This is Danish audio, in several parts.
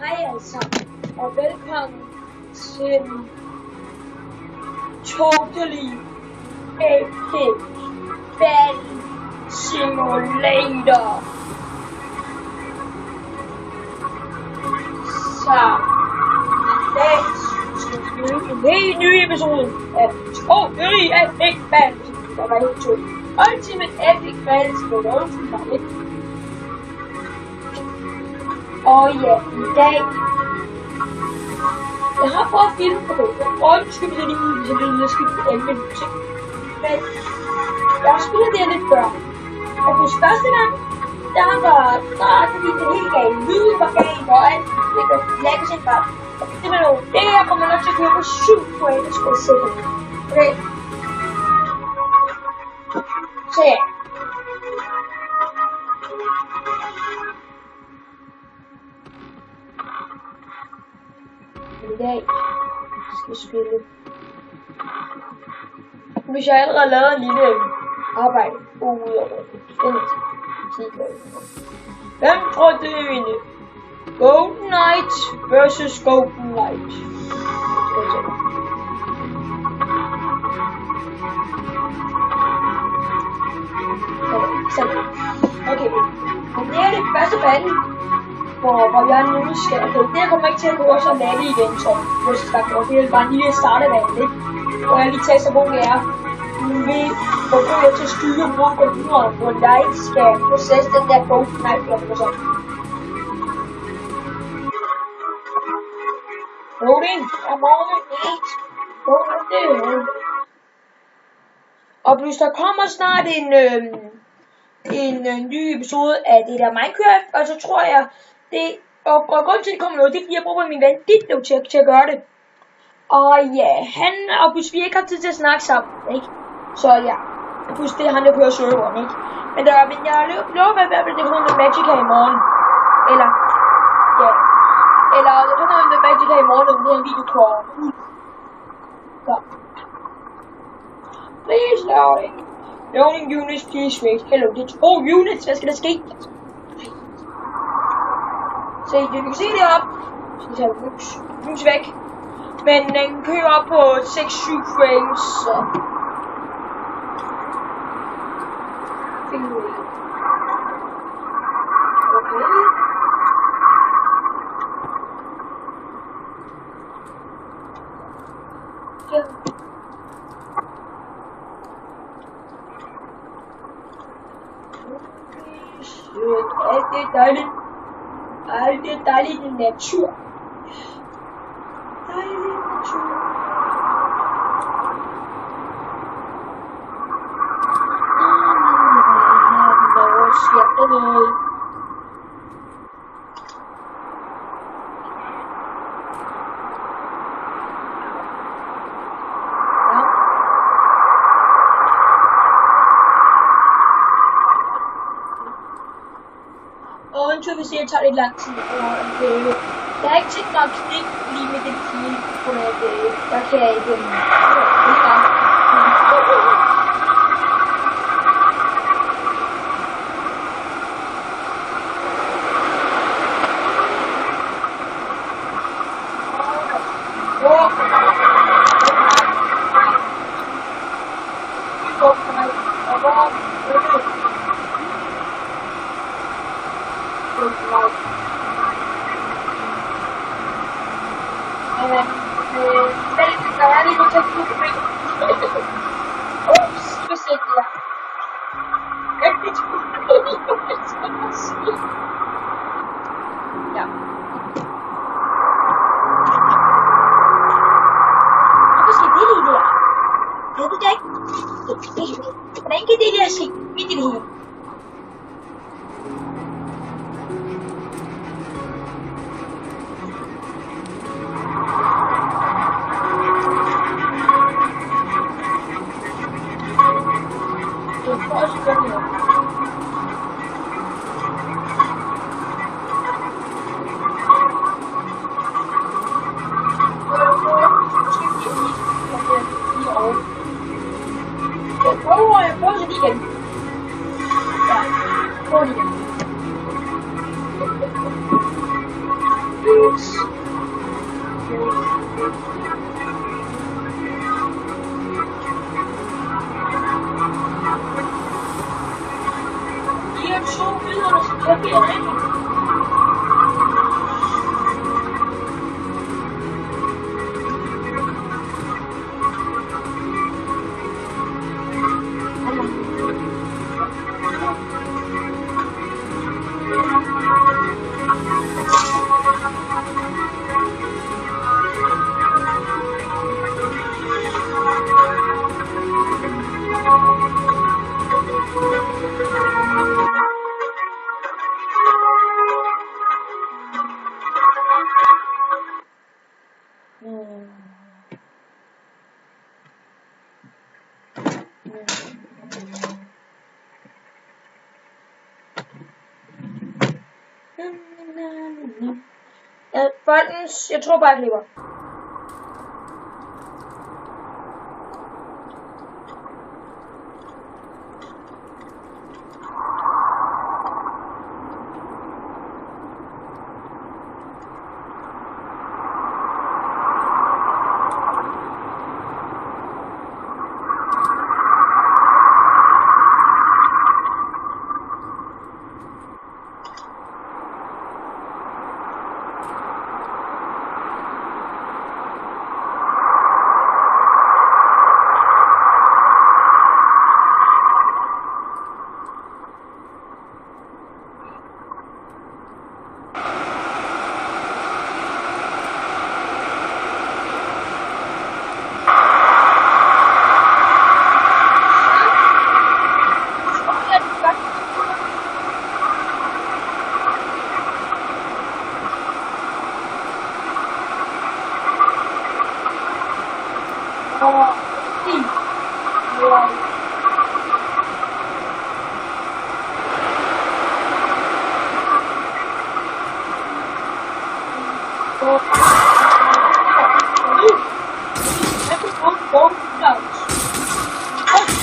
Hej alle sammen, og velkommen til Totally Epic Battle Simulator. Så i dag skal vi spille en helt ny episode af Totally Epic Battle Simulator. Der var helt to. Ultimate Epic Battle Simulator. Og ja, i dag jeg har prøvet at filme på det. Og nu skal vi lige ud, hvis jeg vil skifte emne musik. Men jeg har spillet det her lidt før. Og på første gang, der var fordi det helt galt. Lyden var galt, og alt det var lækkert set bare. Det var noget. Det her kommer nok til at køre på 7 point, skal jeg sætte. Okay. Så ja. I dag skal jeg spille. Hvis jeg allerede lavet en lille arbejde udover det. Hvem tror du vil vinde? Golden Knight versus Golden Knight. Okay. Men det er det første battle. Hvor jeg nu skal, okay, det her kommer ikke til at gå også og lade igen, så det er bare en lille startebane, ikke? Hvor jeg lige tester, hvor det er. Vi får jeg til at styre mod computeren, hvor jeg skal processe den der Golden Knight eller sådan. Loading, I'm on it. Og hvis der kommer snart en ny episode af det der Minecraft, og så tror jeg, og grunden til, at det kommer noget, det er, fordi jeg bruger min ven Ditlev til at gøre det. Og ja, han og plus vi ikke har tid til at snakke sammen, ikke? Så ja, plus det er han, der kører serveren, ikke? Men jeg har lovet i hvert fald, det kommer med Magic her i morgen. Eller, ja. Eller, det kommer med Magic her i morgen, og det er en video på så. Please loading. Loading units, please wait. Hello, det er 2 units, hvad skal der ske? Se, du kan se det op. Så tager vi mus væk. Men den kører op på 6-7 frames, så. Okay. Ja. Alt det er dejligt. Alt det er dejligt i natur. Dejlig natur. Og hvis jeg tager lidt lang tid, jeg har ikke tænkt mig at knikke lige med den pil, på at der kan jeg ikke Hvordan kan det der ske? Midt i det hele? Jeg prøver det igen. Ja, prøv det igen. Folkens, jeg tror bare, jeg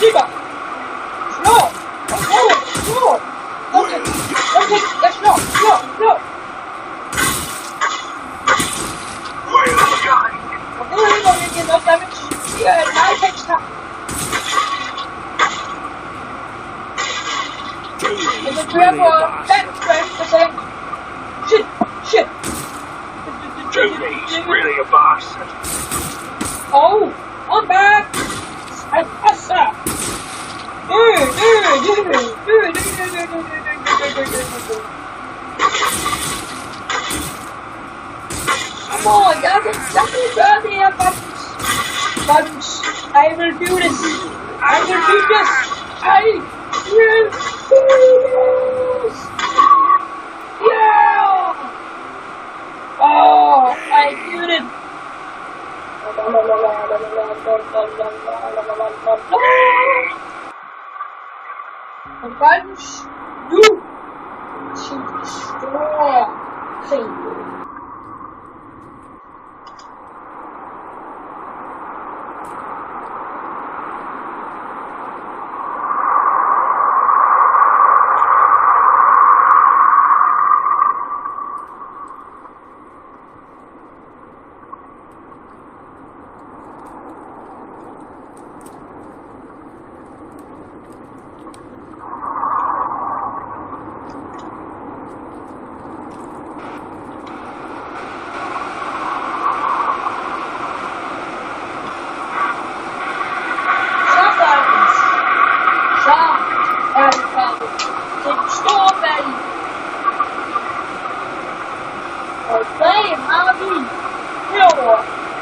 klipper. Judy's really a bastard. Oh, I'm back! I'm awesome! Come on, y'all can grab the buttons. I will do this. I will do this. I will do this. Yeah! Oh, I did it. The buttons you to destroy things.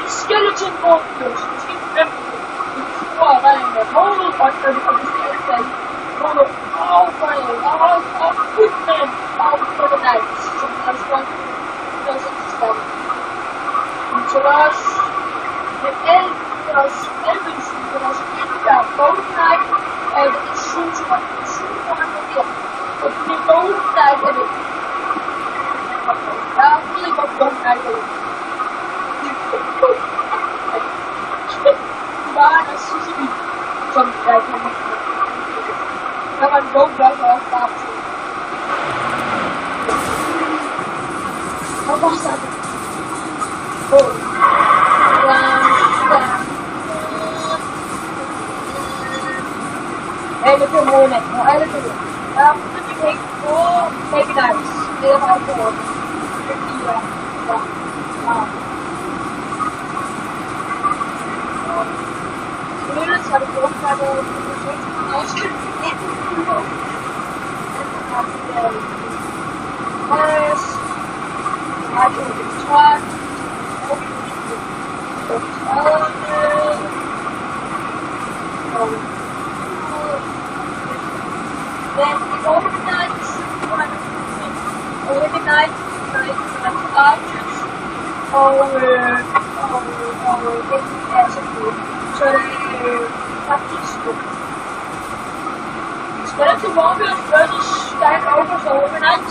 Skeleton monsters keep everything. Destroy the whole of the skeleton. All fire, all equipment, all for the night. Sometimes one doesn't stop. Until us, the elders, in the both night, and the shoes one of the but the both night of it. Now, really, both night of it. Bana sisi çok güzel hemen go biraz daha sakin. Allah sakin. Oh. Öyle bir moment. Öyle bir. Ben bunu bir tek Oh, maybe nice. Det er meget godt. Selvfølgelig så er det godt, at det er også then it's overnight, arches, så faktisk Skeleton Warriors versus Dark Ogres og overnight.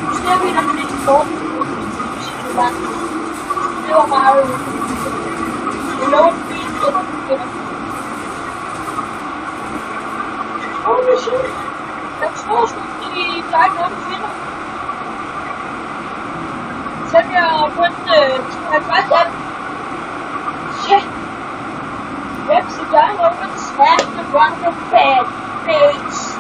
Nu ser vi nok lidt for det var meget lånt bil jeg tror sgu der er ikke noget vi finder selvom jeg har fundet 50 af dem shit hvem så der er noget med svært med Wonder Bad Bates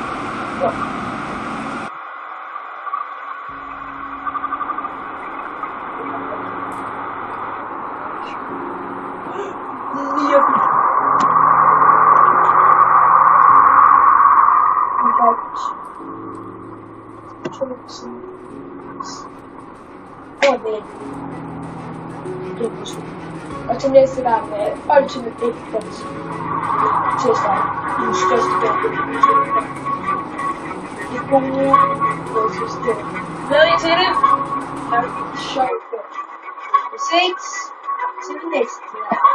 og til næste gang med Ultimate Big Defense til at starte den største gang. Det er gode sidste. Glæder I til det? Det er sjovt. Vi ses til det næste.